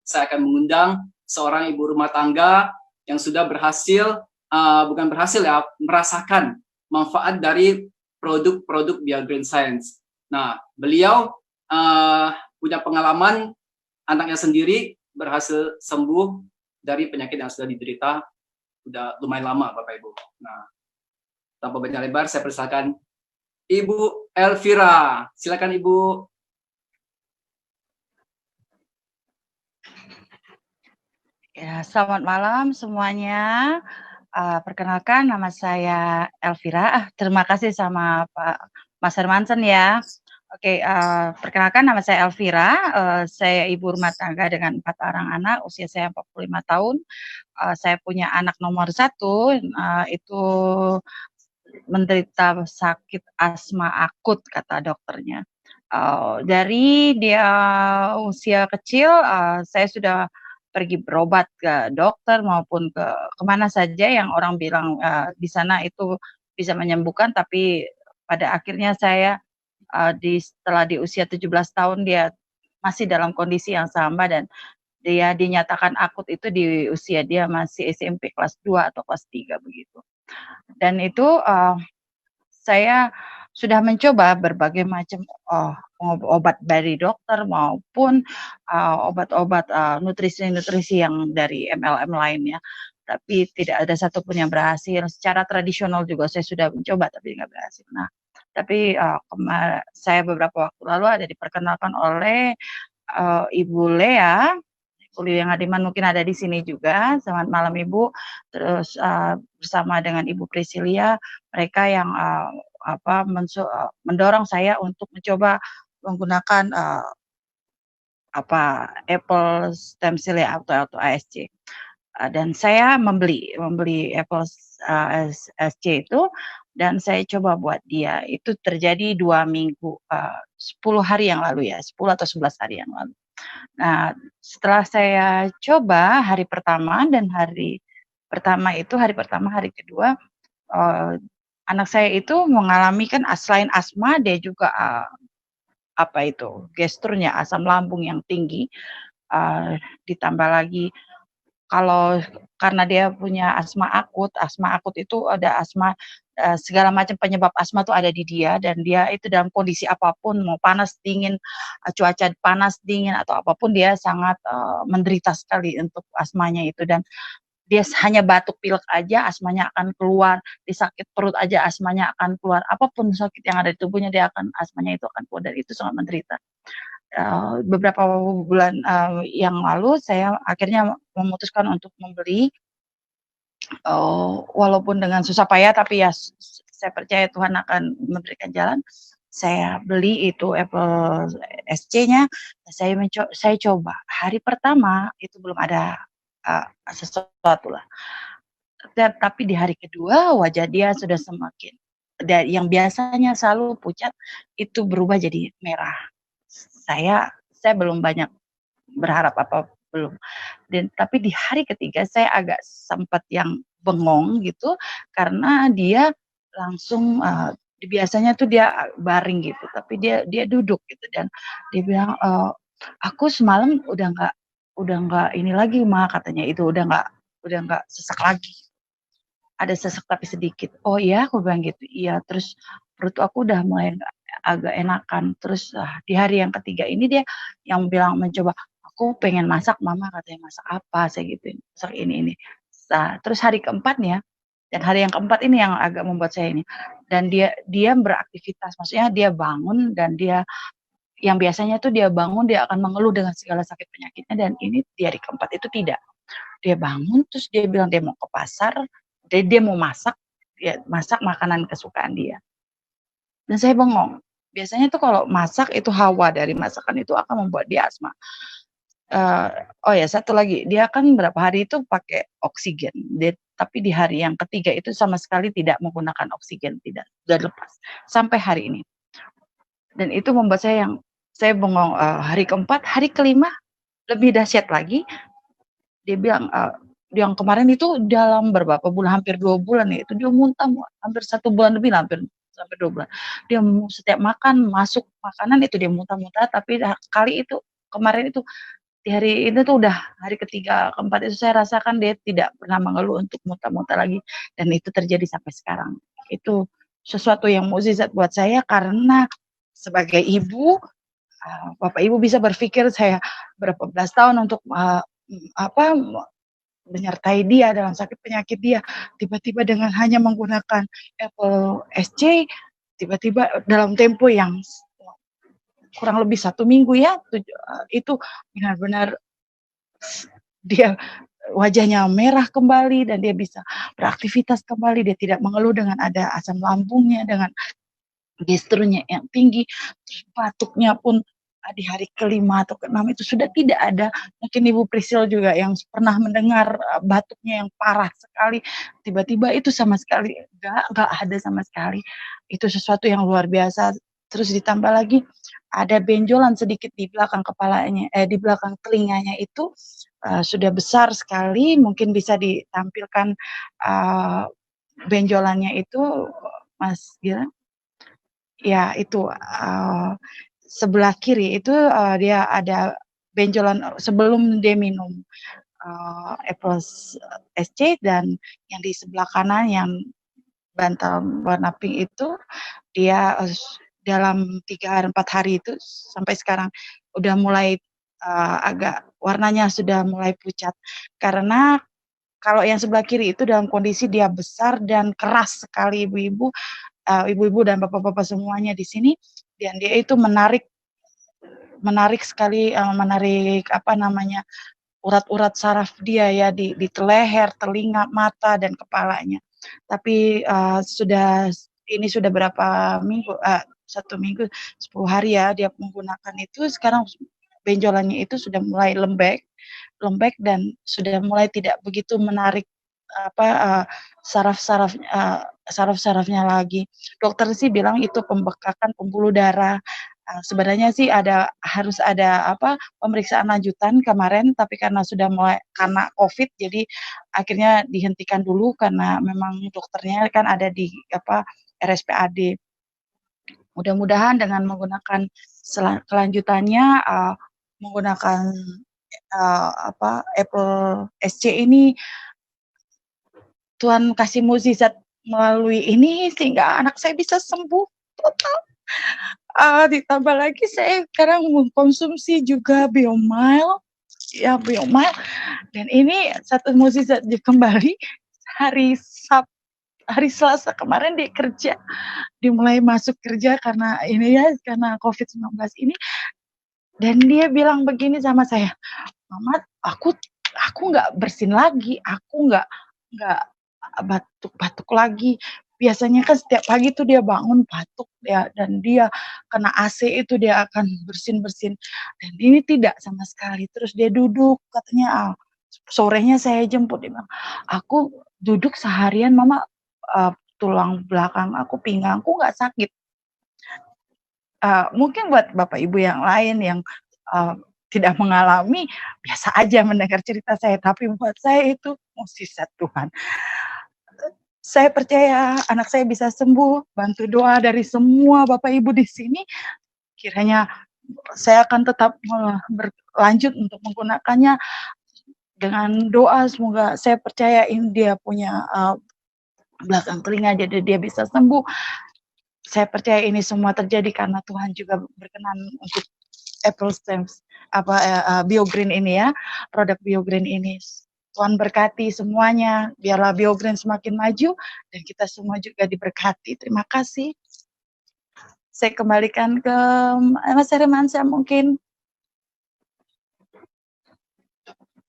saya akan mengundang seorang ibu rumah tangga yang sudah berhasil, bukan berhasil ya, merasakan manfaat dari produk-produk Bio Green Science. Nah, beliau punya pengalaman anaknya sendiri berhasil sembuh dari penyakit yang sudah diderita udah lumayan lama, Bapak Ibu. Nah, tanpa banyak lebar, saya persilakan Ibu Elvira. Silakan Ibu. Ya, selamat malam semuanya. Perkenalkan nama saya Elvira. Terima kasih sama Pak Mas Hermansen ya. Oke, perkenalkan nama saya Elvira. Saya ibu rumah tangga dengan 4 orang anak. Usia saya 45 tahun. Saya punya anak nomor 1, itu menderita sakit asma akut kata dokternya. Dari dia usia kecil, saya sudah pergi berobat ke dokter maupun ke kemana saja yang orang bilang di sana itu bisa menyembuhkan, tapi pada akhirnya saya setelah di usia 17 tahun dia masih dalam kondisi yang sama dan dia dinyatakan akut itu di usia dia masih SMP kelas 2 atau kelas 3 begitu. Dan itu saya sudah mencoba berbagai macam obat dari dokter maupun obat-obat nutrisi-nutrisi yang dari MLM lainnya, tapi tidak ada satupun yang berhasil. Secara tradisional juga saya sudah mencoba tapi nggak berhasil. Nah, tapi saya beberapa waktu lalu ada diperkenalkan oleh Ibu Lea. Ibu Lea Ngadiman mungkin ada di sini juga. Selamat malam Ibu. Terus bersama dengan Ibu Priscilia, mereka yang mendorong saya untuk mencoba menggunakan Apple Stem Cell atau ASC. Dan saya membeli Apple ASC itu dan saya coba buat dia. Itu terjadi 2 minggu, 10 hari yang lalu ya, 10 atau 11 hari yang lalu. Nah, setelah saya coba hari pertama dan hari pertama, hari kedua, anak saya itu mengalami kan selain asma dia juga gesturnya asam lambung yang tinggi, ditambah lagi karena dia punya asma akut itu ada asma, segala macam penyebab asma itu ada di dia dan dia itu dalam kondisi apapun mau panas dingin, cuaca panas dingin atau apapun dia sangat menderita sekali untuk asmanya itu dan dia hanya batuk pilek aja asmanya akan keluar, dia sakit perut aja asmanya akan keluar, apapun sakit yang ada di tubuhnya asmanya itu akan keluar dan itu sangat menderita. Beberapa bulan yang lalu saya akhirnya memutuskan untuk membeli, walaupun dengan susah payah tapi ya saya percaya Tuhan akan memberikan jalan. Saya beli itu Apple SC-nya, saya coba. Hari pertama itu belum ada sesuatu lah. Tapi di hari kedua wajah dia sudah semakin yang biasanya selalu pucat itu berubah jadi merah. Saya belum banyak berharap belum. Tapi di hari ketiga saya agak sempat yang bengong gitu karena dia langsung biasanya tuh dia baring gitu, tapi dia duduk gitu dan dia bilang, "Aku semalam udah nggak ini lagi Ma," katanya itu, udah nggak sesak lagi. Ada sesak tapi sedikit. "Oh iya?" Aku bilang gitu. "Iya." Terus perut aku udah mulai agak enakan. Terus di hari yang ketiga ini dia yang bilang mencoba, "Aku pengen masak Mama," katanya. "Masak apa?" Saya gituin. "Masak ini." Nah, terus hari keempatnya dan hari yang keempat ini yang agak membuat saya ini. Dan dia beraktivitas, maksudnya dia bangun dan dia yang biasanya tuh dia bangun dia akan mengeluh dengan segala sakit penyakitnya dan ini di hari keempat itu tidak. Dia bangun terus dia bilang dia mau ke pasar, dia mau masak, ya masak makanan kesukaan dia. Dan saya bengong. Biasanya tuh kalau masak itu hawa dari masakan itu akan membuat dia asma. Oh ya satu lagi, dia kan berapa hari itu pakai oksigen, tapi di hari yang ketiga itu sama sekali tidak menggunakan oksigen, tidak, sudah lepas sampai hari ini. Dan itu membuat saya bengong. Hari keempat, hari kelima lebih dahsyat lagi. Dia bilang yang kemarin itu dalam beberapa bulan, hampir 2 bulan ya, itu dia muntah hampir 1 bulan lebih lah, hampir sampai 2 bulan. Dia setiap masuk makanan itu dia muntah-muntah, tapi kali itu kemarin itu di hari ini tuh udah hari ketiga, keempat itu saya rasakan dia tidak pernah mengeluh untuk muntah-muntah lagi, dan itu terjadi sampai sekarang. Itu sesuatu yang mukjizat buat saya karena sebagai ibu, Bapak Ibu bisa berpikir saya berapa belas tahun untuk, apa, menyertai dia dalam sakit penyakit dia, tiba-tiba dengan hanya menggunakan Apple SC, tiba-tiba dalam tempo yang kurang lebih 1 minggu ya, itu benar-benar dia wajahnya merah kembali dan dia bisa beraktivitas kembali, dia tidak mengeluh dengan ada asam lambungnya, dengan gesturnya yang tinggi, terus batuknya pun di hari kelima atau keenam itu sudah tidak ada. Mungkin Ibu Priscil juga yang pernah mendengar batuknya yang parah sekali, tiba-tiba itu sama sekali nggak ada sama sekali. Itu sesuatu yang luar biasa. Terus ditambah lagi ada benjolan sedikit di belakang kepalanya, di belakang telinganya itu sudah besar sekali, mungkin bisa ditampilkan benjolannya itu, Mas Gilang. Ya itu, sebelah kiri itu, dia ada benjolan sebelum dia minum, Apple SC, dan yang di sebelah kanan yang bantal warna pink itu dia, dalam 3 hari, 4 hari itu sampai sekarang udah mulai, agak warnanya sudah mulai pucat. Karena kalau yang sebelah kiri itu dalam kondisi dia besar dan keras sekali, ibu-ibu, ibu-ibu dan bapak-bapak semuanya di sini, dan dia itu menarik sekali, menarik apa namanya, urat-urat saraf dia ya di leher, telinga, mata, dan kepalanya. Tapi, ini sudah berapa minggu, 1 minggu, 10 hari ya dia menggunakan itu, sekarang benjolannya itu sudah mulai lembek dan sudah mulai tidak begitu menarik apa, saraf-saraf, saraf-sarafnya lagi. Dokter sih bilang itu pembekakan pembuluh darah. Sebenarnya sih harus ada apa, pemeriksaan lanjutan kemarin, tapi karena sudah mulai karena Covid, jadi akhirnya dihentikan dulu karena memang dokternya kan ada di apa, RSPAD. Mudah-mudahan dengan menggunakan kelanjutannya, menggunakan, apa, Apple SC ini, Tuhan kasih mukjizat melalui ini sehingga anak saya bisa sembuh total. Ditambah lagi saya sekarang mengkonsumsi juga Biomile, ya Biomile, dan ini satu mukjizat kembali hari Selasa kemarin dia kerja, dimulai masuk kerja karena ini ya, karena COVID-19 ini, dan dia bilang begini sama saya, "Mama, aku nggak bersin lagi, aku nggak batuk-batuk lagi. Biasanya kan setiap pagi tuh dia bangun batuk ya, dan dia kena AC itu dia akan bersin-bersin, dan ini tidak sama sekali." Terus dia duduk katanya, sorenya saya jemput, dia bilang, "Aku duduk seharian Mama, tulang belakang aku, pinggangku nggak sakit." Mungkin buat Bapak Ibu yang lain yang, tidak mengalami, biasa aja mendengar cerita saya, tapi buat saya itu mukjizat Tuhan. Saya percaya anak saya bisa sembuh, bantu doa dari semua Bapak Ibu di sini, kiranya saya akan tetap berlanjut untuk menggunakannya dengan doa, semoga saya percaya ini dia punya, belakang telinga jadi dia bisa sembuh. Saya percaya ini semua terjadi karena Tuhan juga berkenan untuk Apple Stems BioGreen ini ya, produk BioGreen ini. Tuhan berkati semuanya, biarlah BioGreen semakin maju dan kita semua juga diberkati. Terima kasih. Saya kembalikan ke Mas Hermansyah mungkin.